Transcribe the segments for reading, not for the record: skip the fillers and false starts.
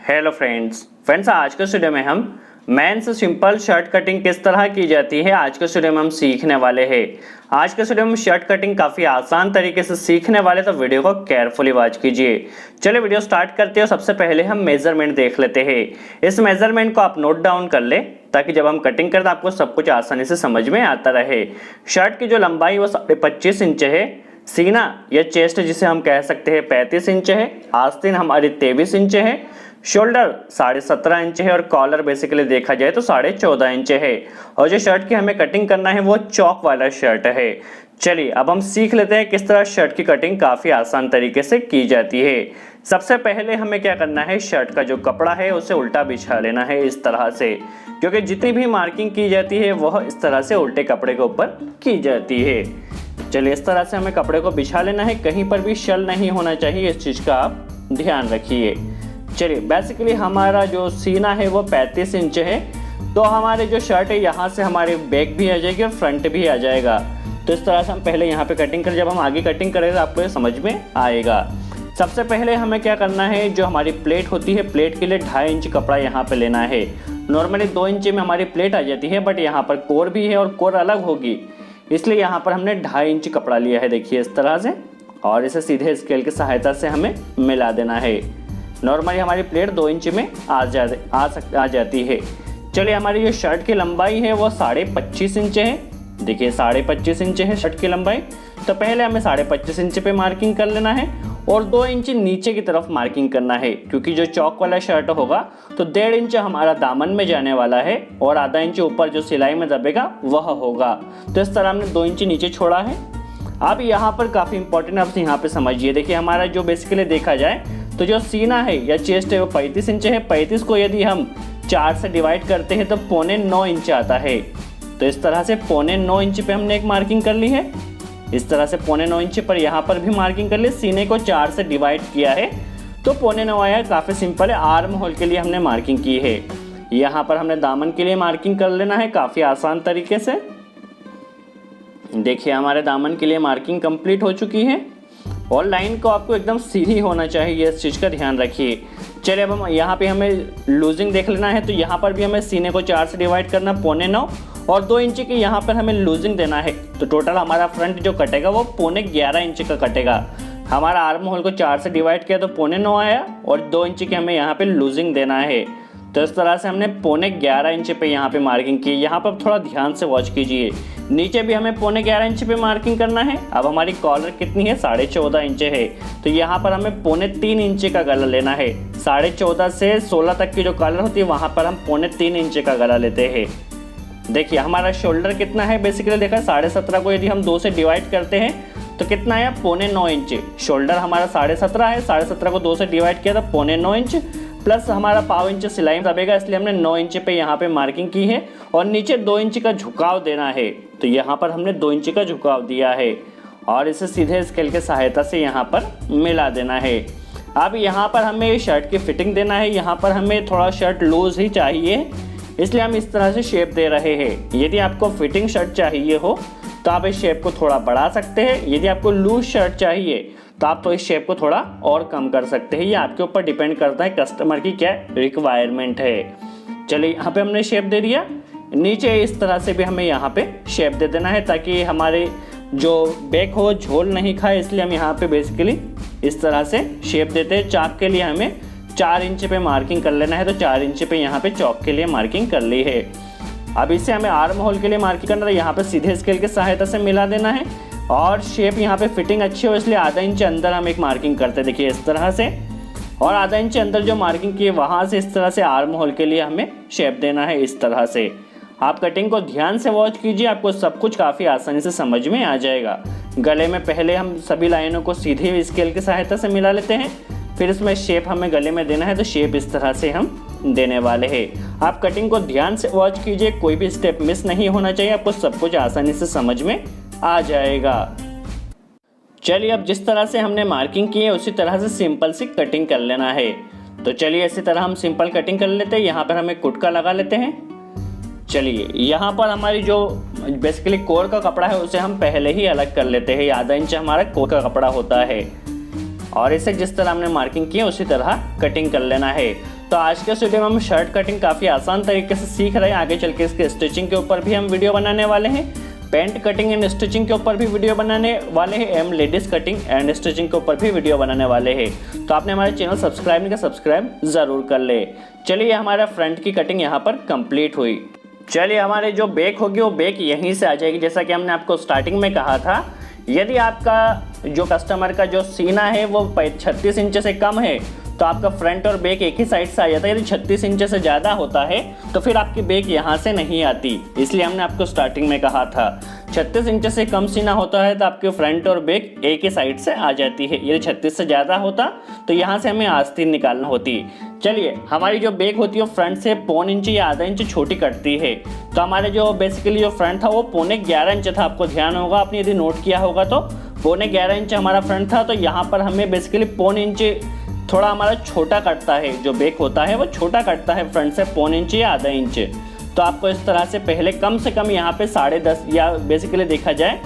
Hello friends आज के video में हम मेंस सिंपल शर्ट कटिंग किस तरह की जाती है आज के वीडियो में हम सीखने वाले हैं। आज के वीडियो में शर्ट कटिंग काफ़ी आसान तरीके से सीखने वाले, तो वीडियो को केयरफुली वॉच कीजिए। चलिए वीडियो स्टार्ट करते हैं। सबसे पहले हम मेजरमेंट देख लेते हैं। इस मेजरमेंट को आप नोट डाउन कर ले ताकि जब हम कटिंग करें तो आपको सब कुछ आसानी से समझ में आता रहे। शर्ट की जो लंबाई वो 25.5 इंच है। सीना या चेस्ट जिसे हम कह सकते हैं 35 इंच है। आस्तीन हमारी 23 इंच है। शोल्डर 17.5 इंच है और कॉलर बेसिकली देखा जाए तो 14.5 इंच है। और जो शर्ट की हमें कटिंग करना है वो चौक वाला शर्ट है। चलिए अब हम सीख लेते हैं किस तरह शर्ट की कटिंग काफ़ी आसान तरीके से की जाती है। सबसे पहले हमें क्या करना है, शर्ट का जो कपड़ा है उसे उल्टा बिछा लेना है इस तरह से, क्योंकि जितनी भी मार्किंग की जाती है वह इस तरह से उल्टे कपड़े के ऊपर की जाती है। चलिए इस तरह से हमें कपड़े को बिछा लेना है, कहीं पर भी शल नहीं होना चाहिए, इस चीज़ का आप ध्यान रखिए। चलिए बेसिकली हमारा जो सीना है वो 35 इंच है, तो हमारे जो शर्ट है यहाँ से हमारे बैक भी आ जाएगी और फ्रंट भी आ जाएगा। तो इस तरह से हम पहले यहाँ पे कटिंग करें, जब हम आगे कटिंग करेंगे तो आपको ये समझ में आएगा। सबसे पहले हमें क्या करना है, जो हमारी प्लेट होती है प्लेट के लिए 2.5 इंच कपड़ा यहाँ पे लेना है। नॉर्मली 2 इंच में हमारी प्लेट आ जाती है, बट यहाँ पर कोर भी है और कोर अलग होगी, इसलिए यहाँ पर हमने 2.5 इंच कपड़ा लिया है। देखिए इस तरह से, और इसे सीधे स्केल की सहायता से हमें मिला देना है। नॉर्मली हमारी प्लेट 2 इंच में आ जाती है। चलिए हमारी जो शर्ट की लंबाई है वो 25.5 इंच है। देखिए 25.5 इंच है शर्ट की लंबाई, तो पहले हमें 25.5 इंच पे मार्किंग कर लेना है और 2 इंच नीचे की तरफ मार्किंग करना है, क्योंकि जो चौक वाला शर्ट होगा तो 1.5 इंच हमारा दामन में जाने वाला है और आधा इंच ऊपर जो सिलाई में दबेगा वह होगा। तो इस तरह हमने 2 इंच नीचे छोड़ा है। अब यहाँ पर काफ़ी इंपॉर्टेंट आप यहाँ पे समझिए। देखिए हमारा जो बेसिकली देखा जाए तो जो सीना है या चेस्ट है वो 35 इंच है। 35 को यदि हम 4 से डिवाइड करते हैं तो 9.25 इंच आता है। तो इस तरह से 9.25 इंच पे हमने एक मार्किंग कर ली है। इस तरह से 9.25 इंच पर यहाँ पर भी मार्किंग कर ली। सीने को 4 से डिवाइड किया है तो 9.25 आया। काफ़ी सिंपल है। आर्म होल के लिए हमने मार्किंग की है। यहाँ पर हमने दामन के लिए मार्किंग कर लेना है काफ़ी आसान तरीके से। देखिए हमारे दामन के लिए मार्किंग कंप्लीट हो चुकी है और लाइन को आपको एकदम सीधी होना चाहिए, इस चीज़ का ध्यान रखिए। चलिए अब हम यहाँ पे हमें लूजिंग देख लेना है, तो यहाँ पर भी हमें सीने को 4 से डिवाइड करना 9.25 और 2 इंच की यहाँ पर हमें लूजिंग देना है। तो टोटल हमारा फ्रंट जो कटेगा वो 11.25 इंच का कटेगा। हमारा आर्म होल को 4 से डिवाइड किया तो 9.25 आया और 2 इंच की हमें यहाँ पे लूजिंग देना है। तो इस तरह से हमने 11.25 इंच पे यहाँ पे मार्किंग की। यहाँ पर थोड़ा ध्यान से वॉच कीजिए। नीचे भी हमें 11.25 इंच पे मार्किंग करना है। अब हमारी कॉलर कितनी है, 14.5 इंच है, तो यहाँ पर हमें 3.25 इंच का गला लेना है। 14.5 से 16 तक की जो कॉलर होती है वहाँ पर हम 3.25 इंच का गला लेते हैं। देखिए हमारा शोल्डर कितना है, बेसिकली देखा 17.5 को यदि हम 2 से डिवाइड करते हैं तो कितना है 9.25 इंच। शोल्डर हमारा 17.5 है, 17.5 को 2 से डिवाइड किया तो 9.25 इंच प्लस हमारा 0.5 इंच सिलाई दबेगा, इसलिए हमने 9 इंच पे यहाँ पे मार्किंग की है और नीचे 2 इंच का झुकाव देना है। तो यहाँ पर हमने 2 इंच का झुकाव दिया है और इसे सीधे स्केल की सहायता से यहाँ पर मिला देना है। अब यहाँ पर हमें शर्ट की फिटिंग देना है। यहाँ पर हमें थोड़ा शर्ट लूज ही चाहिए, इसलिए हम इस तरह से शेप दे रहे हैं। यदि आपको फिटिंग शर्ट चाहिए हो तो आप इस शेप को थोड़ा बढ़ा सकते हैं। यदि आपको लूज शर्ट चाहिए तो आप तो इस शेप को थोड़ा और कम कर सकते हैं। ये आपके ऊपर डिपेंड करता है कस्टमर की क्या रिक्वायरमेंट है। चलिए यहाँ पे हमने शेप दे दिया। नीचे इस तरह से भी हमें यहाँ पे शेप दे देना है ताकि हमारे जो बैक हो झोल नहीं खाए, इसलिए हम यहाँ पे बेसिकली इस तरह से शेप देते हैं। चाक के लिए हमें 4 इंच पे मार्किंग कर लेना है, तो 4 इंच पे यहाँ पे चौक के लिए मार्किंग कर ली है। अब इससे हमें आर्म होल के लिए मार्किंग करना है, यहाँ पे सीधे स्केल की सहायता से मिला देना है और शेप यहाँ पे फिटिंग अच्छी हो इसलिए आधा इंच अंदर हम एक मार्किंग करते हैं। देखिए इस तरह से, और आधा इंच अंदर जो मार्किंग की है वहाँ से इस तरह से आर्म होल के लिए हमें शेप देना है इस तरह से। आप कटिंग को ध्यान से वॉच कीजिए, आपको सब कुछ काफ़ी आसानी से समझ में आ जाएगा। गले में पहले हम सभी लाइनों को सीधे स्केल की सहायता से मिला लेते हैं, फिर इसमें शेप हमें गले में देना है, तो शेप इस तरह से हम देने वाले हैं। आप कटिंग को ध्यान से वॉच कीजिए, कोई भी स्टेप मिस नहीं होना चाहिए, आपको सब कुछ आसानी से समझ में आ जाएगा। चलिए अब जिस तरह से हमने मार्किंग की है उसी तरह से सिंपल सी कटिंग कर लेना है। तो चलिए इसी तरह हम सिंपल कटिंग कर लेते हैं। यहाँ पर हमें कुटका लगा लेते हैं। चलिए यहाँ पर हमारी जो बेसिकली कोर का कपड़ा है उसे हम पहले ही अलग कर लेते हैं। आधा इंच हमारा कोर का कपड़ा होता है और इसे जिस तरह हमने मार्किंग की है उसी तरह कटिंग कर लेना है। तो आज के वीडियो में हम शर्ट कटिंग काफ़ी आसान तरीके से सीख रहे हैं। आगे चल के इसके स्टिचिंग के ऊपर भी हम वीडियो बनाने वाले हैं, पैंट कटिंग एंड स्टिचिंग के ऊपर भी वीडियो बनाने वाले हैं, एवं लेडीज़ कटिंग एंड स्टिचिंग के ऊपर भी वीडियो बनाने वाले हैं। तो आपने हमारे चैनल सब्सक्राइब नहीं किया, सब्सक्राइब ज़रूर कर ले। चलिए हमारा फ्रंट की कटिंग यहाँ पर कंप्लीट हुई। चलिए हमारे जो बैक होगी वो बैक यहीं से आ जाएगी। जैसा कि हमने आपको स्टार्टिंग में कहा था, यदि आपका जो कस्टमर का जो सीना है वो 36 इंच से कम है तो आपका फ्रंट और बैक एक ही साइड से आ जाता है। यदि 36 इंच से ज़्यादा होता है तो फिर आपकी बैक यहाँ से नहीं आती, इसलिए हमने आपको स्टार्टिंग में कहा था 36 इंच से कम सीना होता है तो आपके फ्रंट और बैक एक ही साइड से आ जाती है। यदि 36 से ज़्यादा होता तो यहाँ से हमें आस्तीन निकालना होती। चलिए हमारी जो बैक होती है वो फ्रंट से 1.25 इंच या आधा इंच छोटी कटती है। तो हमारे जो बेसिकली जो फ्रंट था वो 11.25 इंच था। आपको ध्यान होगा, आपने यदि नोट किया होगा तो 11.25 इंच हमारा फ्रंट था। तो यहाँ पर हमें बेसिकली 1.25 इंच थोड़ा हमारा छोटा कटता है, जो बैक होता है वो छोटा कटता है फ्रंट से 1.25 इंच या आधा इंच। तो आपको इस तरह से पहले कम से कम यहाँ पे 10.5 या बेसिकली देखा जाए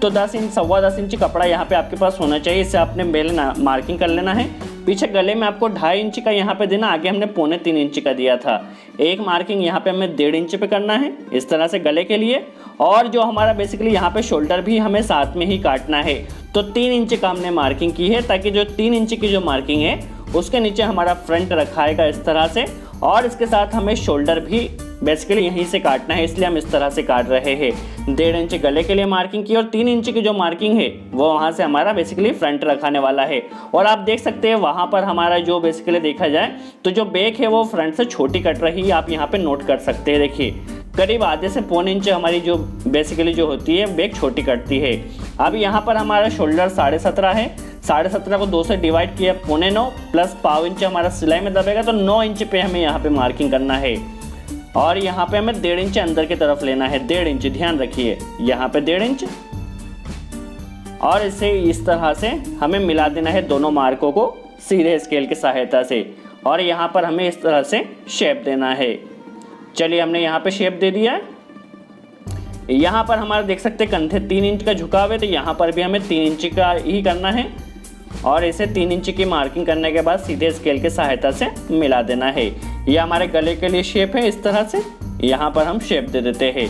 तो 10 इंच 10.25 इंच कपड़ा यहाँ पे आपके पास होना चाहिए। इससे आपने पहले मार्किंग कर लेना है। पीछे गले में आपको 2.5 इंच का यहाँ पे देना, आगे हमने 3.25 इंच का दिया था। एक मार्किंग यहाँ पे हमें 1.5 इंच पे करना है इस तरह से गले के लिए। और जो हमारा बेसिकली यहाँ पे शोल्डर भी हमें साथ में ही काटना है। तो 3 इंच का हमने मार्किंग की है, ताकि जो 3 इंच की जो मार्किंग है उसके नीचे हमारा फ्रंट रखाएगा इस तरह से। और इसके साथ हमें शोल्डर भी बेसिकली यहीं से काटना है, इसलिए हम इस तरह से काट रहे हैं। 1.5 इंच गले के लिए मार्किंग की और 3 इंच की जो मार्किंग है वो वहाँ से हमारा बेसिकली फ्रंट रखाने वाला है। और आप देख सकते हैं वहाँ पर हमारा जो बेसिकली देखा जाए तो जो बैक है वो फ्रंट से छोटी कट रही है। आप यहाँ पे नोट कर सकते हैं, देखिए करीब आधे से 1.25 इंच हमारी जो बेसिकली जो होती है बैक छोटी कटती है। अब यहाँ पर हमारा शोल्डर 17.5 है। 17.5 को 2 से डिवाइड किया 9.25 प्लस 0.5 इंच हमारा सिलाई में दबेगा, तो 9 इंच पे हमें यहाँ पे मार्किंग करना है। और यहाँ पे हमें 1.5 इंच अंदर की तरफ लेना है, 1.5 इंच, ध्यान रखिए यहाँ पे 1.5 इंच। और इसे इस तरह से हमें मिला देना है दोनों मार्कों को सीधे स्केल की सहायता से। और यहाँ पर हमें इस तरह से शेप देना है। चलिए हमने यहाँ पे शेप दे दिया है। यहाँ पर हमारा देख सकते हैं कंधे 3 इंच का झुकाव है, तो यहाँ पर भी हमें 3 इंच का ही करना है। और इसे 3 इंच की मार्किंग करने के बाद सीधे स्केल की सहायता से मिला देना है। यह हमारे गले के लिए शेप है, इस तरह से यहाँ पर हम शेप दे देते हैं।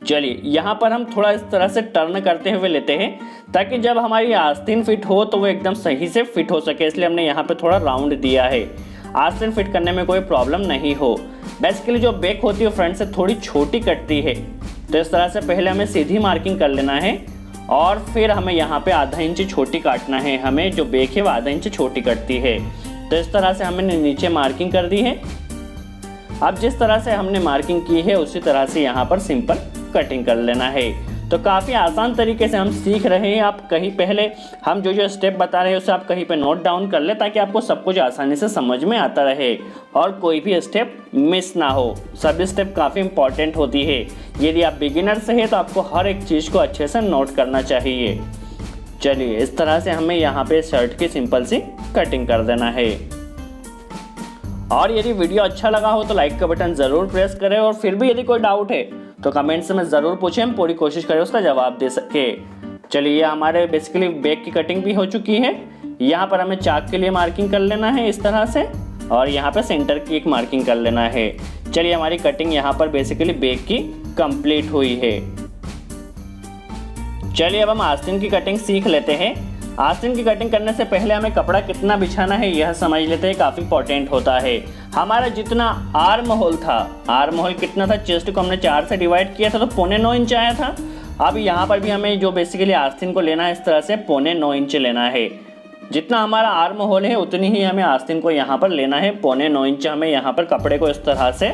चलिए यहाँ पर हम थोड़ा इस तरह से टर्न करते हुए लेते हैं, ताकि जब हमारी आस्तीन फिट हो तो वो एकदम सही से फिट हो सके, इसलिए हमने यहाँ पे थोड़ा राउंड दिया है। आस्तीन फिट करने में कोई प्रॉब्लम नहीं हो। बेसिकली जो बैक होती है फ्रंट से थोड़ी छोटी कटती है, तो इस तरह से पहले हमें सीधी मार्किंग कर लेना है और फिर हमें यहाँ पे आधा इंच छोटी काटना है। हमें जो बैक है वो आधा इंच छोटी कटती है, तो इस तरह से हमने नीचे मार्किंग कर दी है। अब जिस तरह से हमने मार्किंग की है उसी तरह से यहाँ पर सिंपल कटिंग कर लेना है। तो काफ़ी आसान तरीके से हम सीख रहे हैं। आप कहीं पहले हम जो स्टेप बता रहे हैं उसे आप कहीं पे नोट डाउन कर ले, ताकि आपको सब कुछ आसानी से समझ में आता रहे और कोई भी स्टेप मिस ना हो। सभी स्टेप काफ़ी इंपॉर्टेंट होती है। यदि आप बिगिनर से हैं तो आपको हर एक चीज़ को अच्छे से नोट करना चाहिए। चलिए इस तरह से हमें यहाँ पे शर्ट की सिंपल सी कटिंग कर देना है। और यदि वीडियो अच्छा लगा हो तो लाइक का बटन ज़रूर प्रेस करें। और फिर भी यदि कोई डाउट है तो कमेंट्स में ज़रूर पूछें, हम पूरी कोशिश करें उसका जवाब दे सके। चलिए हमारे बेसिकली बैक की कटिंग भी हो चुकी है। यहाँ पर हमें चाक के लिए मार्किंग कर लेना है इस तरह से, और यहाँ पे सेंटर की एक मार्किंग कर लेना है। चलिए हमारी कटिंग यहाँ पर बेसिकली बैक की कंप्लीट हुई है। चलिए अब हम आस्तीन की कटिंग सीख लेते हैं। आस्तीन की कटिंग करने से पहले हमें कपड़ा कितना बिछाना है यह समझ लेते हैं, काफ़ी इंपॉर्टेंट होता है। हमारा जितना आर्म होल था, आर्म होल कितना था, चेस्ट को हमने 4 से डिवाइड किया था तो 9.25 इंच आया था। अब यहाँ पर भी हमें जो बेसिकली आस्तीन को लेना है इस तरह से 9.25 इंच लेना है। जितना हमारा आर्म होल है उतनी ही हमें आस्तीन को यहाँ पर लेना है। 9.25 इंच हमें यहाँ पर कपड़े को इस तरह से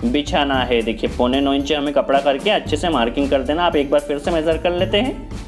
बिछाना है। देखिए 9.25 इंच हमें कपड़ा करके अच्छे से मार्किंग कर देना। आप एक बार फिर से मेज़र कर लेते हैं।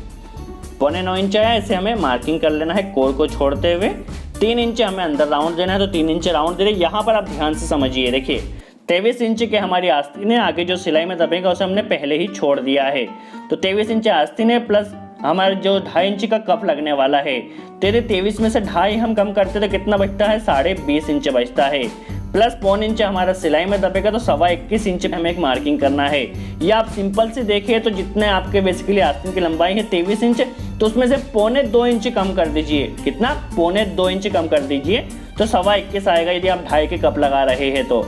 9.25 इंच आया, इसे हमें मार्किंग कर लेना है कोर को छोड़ते हुए। 3 इंच हमें अंदर राउंड देना है, तो 3 इंच राउंड दे रहे। यहाँ पर आप ध्यान से समझिए, देखिए 23 इंच के हमारी आस्तीन है। आगे जो सिलाई में दबेगा उसे हमने पहले ही छोड़ दिया है। तो 23 इंच आस्तीन है प्लस हमारे जो 2.5 इंच का कप लगने वाला है। 23 में से 2.5 हम कम करते तो कितना बचता है, 20.5 इंच बचता है। प्लस 1.25 इंच हमारा सिलाई में दबेगा, तो 21.25 इंच पे हमें एक मार्किंग करना है। ये आप सिंपल से देखिए तो जितने आपके बेसिकली आस्तीन की लंबाई है 23 इंच, तो उसमें से 2.25 इंच कम कर दीजिए। कितना? 2.25 इंच कम कर दीजिए, तो 21.25 आएगा यदि आप 2.5 के कप लगा रहे हैं तो।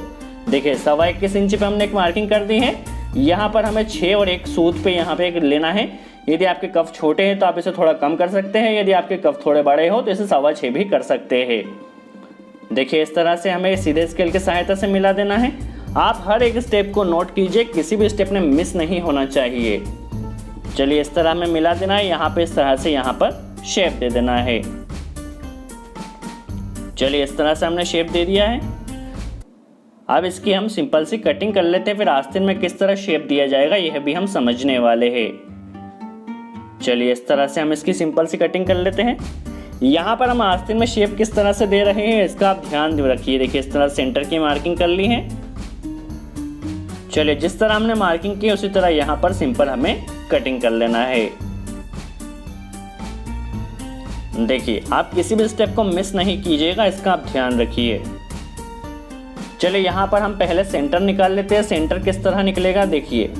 देखिए 21.25 इंच पे हमने एक मार्किंग कर दी है। यहाँ पर हमें 6 और 1 सूत पे यहाँ पे एक लेना है। यदि आपके कफ छोटे हैं तो आप इसे थोड़ा कम कर सकते हैं, यदि आपके कफ थोड़े बड़े हो तो इसे 6.25 भी कर सकते हैं। देखिए इस तरह से हमें सीधे स्केल की सहायता से मिला देना है। आप हर एक स्टेप को नोट कीजिए, किसी भी स्टेप में मिस नहीं होना चाहिए। चलिए इस तरह हमें मिला देना है। यहाँ पे इस तरह से यहाँ पर शेप दे देना है। चलिए इस तरह से हमने शेप दे दिया है। अब इसकी हम सिंपल सी कटिंग कर लेते हैं, फिर आस्तीन में किस तरह शेप दिया जाएगा यह भी हम समझने वाले हैं। चलिए इस तरह से हम इसकी सिंपल सी कटिंग कर लेते हैं। यहाँ पर हम आस्तीन में शेप किस तरह से दे रहे हैं इसका आप ध्यान रखिए। देखिए इस तरह सेंटर की मार्किंग कर ली है। चलिए जिस तरह हमने मार्किंग की उसी तरह यहाँ पर सिंपल हमें कटिंग कर लेना है। देखिए आप किसी भी स्टेप को मिस नहीं कीजिएगा, इसका आप ध्यान रखिए। चलिए यहाँ पर हम पहले सेंटर निकाल लेते हैं। सेंटर किस तरह निकलेगा देखिए,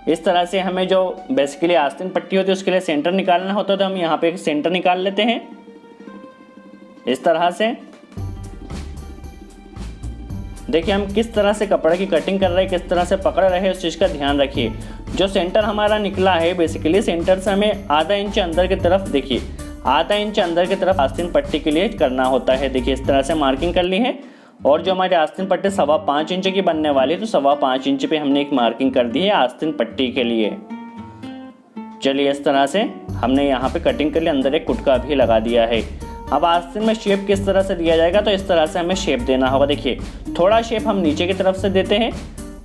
इस तरह से हमें जो बेसिकली आस्तीन पट्टी होती है उसके लिए सेंटर निकालना होता है, तो हम यहाँ पे एक सेंटर निकाल लेते हैं इस तरह से। देखिए हम किस तरह से कपड़े की कटिंग कर रहे हैं, किस तरह से पकड़ रहे हैं, उस चीज़ का ध्यान रखिए। जो सेंटर हमारा निकला है बेसिकली सेंटर से हमें आधा इंच अंदर की तरफ, देखिए आधा इंच अंदर की तरफ आस्तीन पट्टी के लिए करना होता है। देखिए इस तरह से मार्किंग कर ली है। और जो हमारी आस्तीन पट्टी 5.25 इंच की बनने वाली है, तो 5.25 इंच पे हमने एक मार्किंग कर दी है आस्तीन पट्टी के लिए। चलिए इस तरह से हमने यहाँ पे कटिंग कर ली, अंदर एक कुटका भी लगा दिया है। अब आस्तीन में शेप किस तरह से दिया जाएगा, तो इस तरह से हमें शेप देना होगा। देखिए थोड़ा शेप हम नीचे की तरफ से देते हैं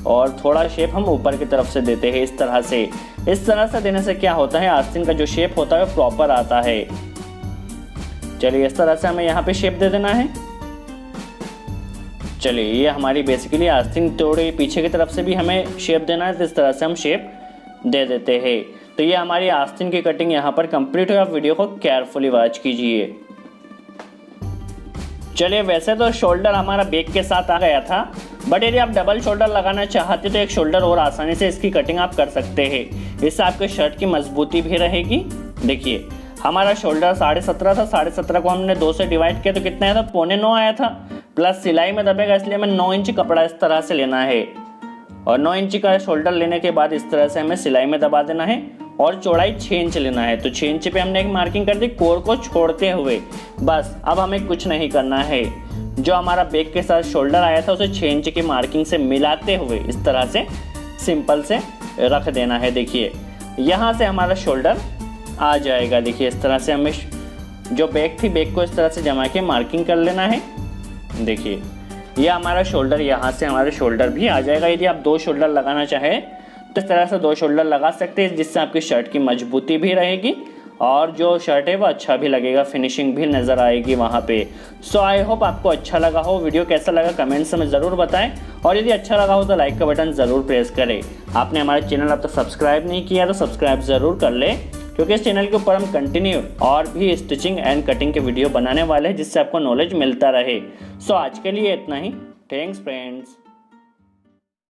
और थोड़ा शेप हम ऊपर की तरफ से देते हैं इस तरह से। इस तरह से देने से क्या होता है, आस्तीन का जो शेप होता है वो प्रॉपर आता है। चलिए इस तरह से हमें यहाँ पे शेप दे देना है। चलिए ये हमारी बेसिकली आस्तीन थोड़ी पीछे की तरफ से भी हमें शेप देना है, तो इस तरह से हम शेप दे देते हैं। तो ये हमारी आस्तीन की कटिंग यहाँ पर कंप्लीट है। आप वीडियो को केयरफुली वॉच कीजिए। चलिए वैसे तो शोल्डर हमारा बैक के साथ आ गया था, बट यदि आप डबल शोल्डर लगाना चाहते तो एक शोल्डर और आसानी से इसकी कटिंग आप कर सकते हैं। इससे आपके शर्ट की मजबूती भी रहेगी। देखिए हमारा शोल्डर 17.5 था, 17.5 को हमने 2 से डिवाइड किया तो कितना आया था, 9.25 आया था। प्लस सिलाई में दबेगा इसलिए हमें 9 इंच कपड़ा इस तरह से लेना है, और 9 इंच का शोल्डर लेने के बाद इस तरह से हमें सिलाई में दबा देना है और चौड़ाई 6 इंच लेना है। तो 6 इंच पे हमने एक मार्किंग कर दी कोर को छोड़ते हुए। बस अब हमें कुछ नहीं करना है। जो हमारा बैक के साथ शोल्डर आया था उसे 6 इंच की मार्किंग से मिलाते हुए इस तरह से सिंपल से रख देना है। देखिए यहाँ से हमारा शोल्डर आ जाएगा। देखिए इस तरह से हमें जो बैक थी बैक को इस तरह से जमा के मार्किंग कर लेना है। देखिए ये हमारा शोल्डर, यहाँ से हमारा शोल्डर भी आ जाएगा। यदि आप 2 शोल्डर लगाना चाहें तो इस तरह से 2 शोल्डर लगा सकते हैं, जिससे आपकी शर्ट की मजबूती भी रहेगी और जो शर्ट है वो अच्छा भी लगेगा, फिनिशिंग भी नज़र आएगी वहाँ पे। सो आई होप आपको अच्छा लगा हो। वीडियो कैसा लगा कमेंट्स में ज़रूर बताएं, और यदि अच्छा लगा हो तो लाइक का बटन ज़रूर प्रेस करें। आपने हमारे चैनल अब तक सब्सक्राइब नहीं किया तो सब्सक्राइब ज़रूर कर लें, क्योंकि इस चैनल के ऊपर हम कंटिन्यू और भी स्टिचिंग एंड कटिंग के वीडियो बनाने वाले हैं, जिससे आपको नॉलेज मिलता रहे। सो आज के लिए इतना ही। Thanks friends.